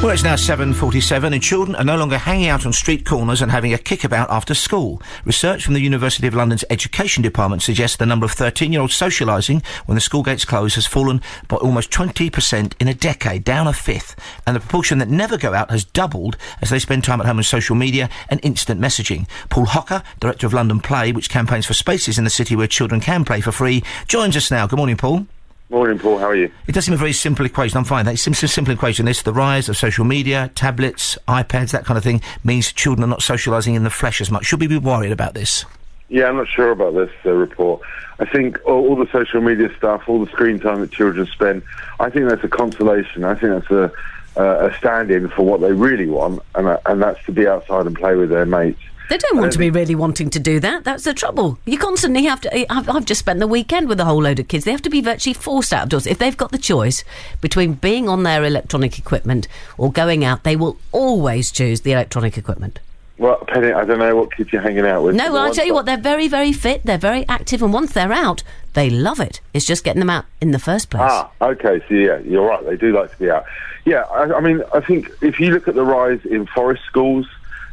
Well, it's now 7:47 and children are no longer hanging out on street corners and having a kickabout after school. Research from the University of London's Education Department suggests the number of 13-year-olds socialising when the school gates close has fallen by almost 20% in a decade, down a fifth. And the proportion that never go out has doubled as they spend time at home on social media and instant messaging. Paul Hocker, director of London Play, which campaigns for spaces in the city where children can play for free, joins us now. Good morning, Paul. Morning, Paul. How are you? It does seem a very simple equation. I'm fine. That simple equation. This, the rise of social media, tablets, iPads, that kind of thing, means children are not socialising in the flesh as much. Should we be worried about this? Yeah, I'm not sure about this report. I think all the social media stuff, all the screen time that children spend, I think that's a consolation. I think that's a stand-in for what they really want, and that's to be outside and play with their mates. They don't want to be really wanting to do that. That's the trouble. You constantly have to... I've just spent the weekend with a whole load of kids. They have to be virtually forced outdoors. If they've got the choice between being on their electronic equipment or going out, they will always choose the electronic equipment. Well, Penny, I don't know what kids you're hanging out with. No, well, I'll tell you what, they're very, very fit, they're very active, and once they're out, they love it. It's just getting them out in the first place. Ah, OK, so yeah, you're right, they do like to be out. Yeah, I mean, I think if you look at the rise in forest schools,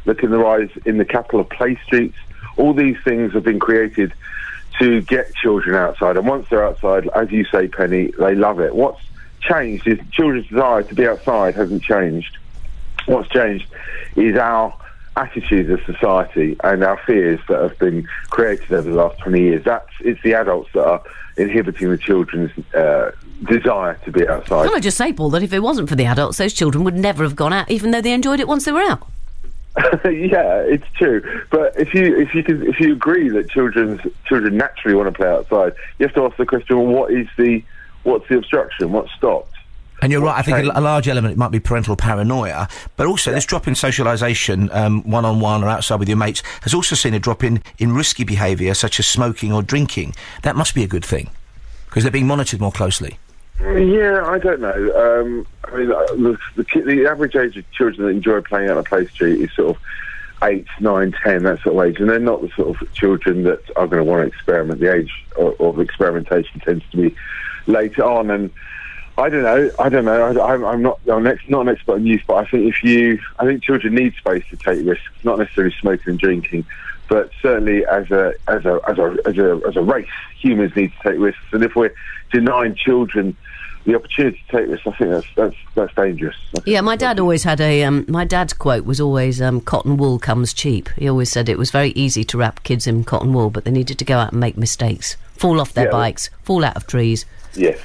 look at the rise in the capital of play streets, all these things have been created to get children outside. And once they're outside, as you say, Penny, they love it. What's changed is children's desire to be outside hasn't changed. What's changed is our attitudes as society and our fears that have been created over the last 20 years. It's the adults that are inhibiting the children's desire to be outside. Can I just say, Paul, that if it wasn't for the adults, those children would never have gone out, even though they enjoyed it once they were out. Yeah, it's true. But if you agree that children naturally want to play outside, you have to ask the question: well, what's the obstruction? What's stopped? And you're right. I think a large element it might be parental paranoia, but also this drop in socialisation, one-on-one or outside with your mates, has also seen a drop in risky behaviour such as smoking or drinking. That must be a good thing because they're being monitored more closely. Yeah, I don't know. I mean, the average age of children that enjoy playing out on a play street is sort of 8, 9, 10, that sort of age, and they're not the sort of children that are going to want to experiment. The age of experimentation tends to be later on, and I don't know. I'm not an expert in youth, but I think children need space to take risks, not necessarily smoking and drinking, but certainly as a race, humans need to take risks, and if we're denying children the opportunity to take risks, I think that's dangerous. Yeah, my dad always had my dad's quote was always, cotton wool comes cheap. He always said it was very easy to wrap kids in cotton wool, but they needed to go out and make mistakes, fall off their bikes, fall out of trees. Yes.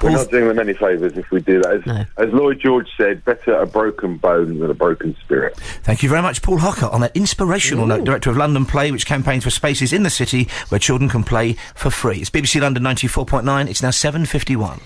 We're not doing them any favours if we do that. As Lloyd George said, better a broken bone than a broken spirit. Thank you very much, Paul Hocker, on that inspirational note, director of London Play, which campaigns for spaces in the city where children can play for free. It's BBC London 94.9. It's now 7:51.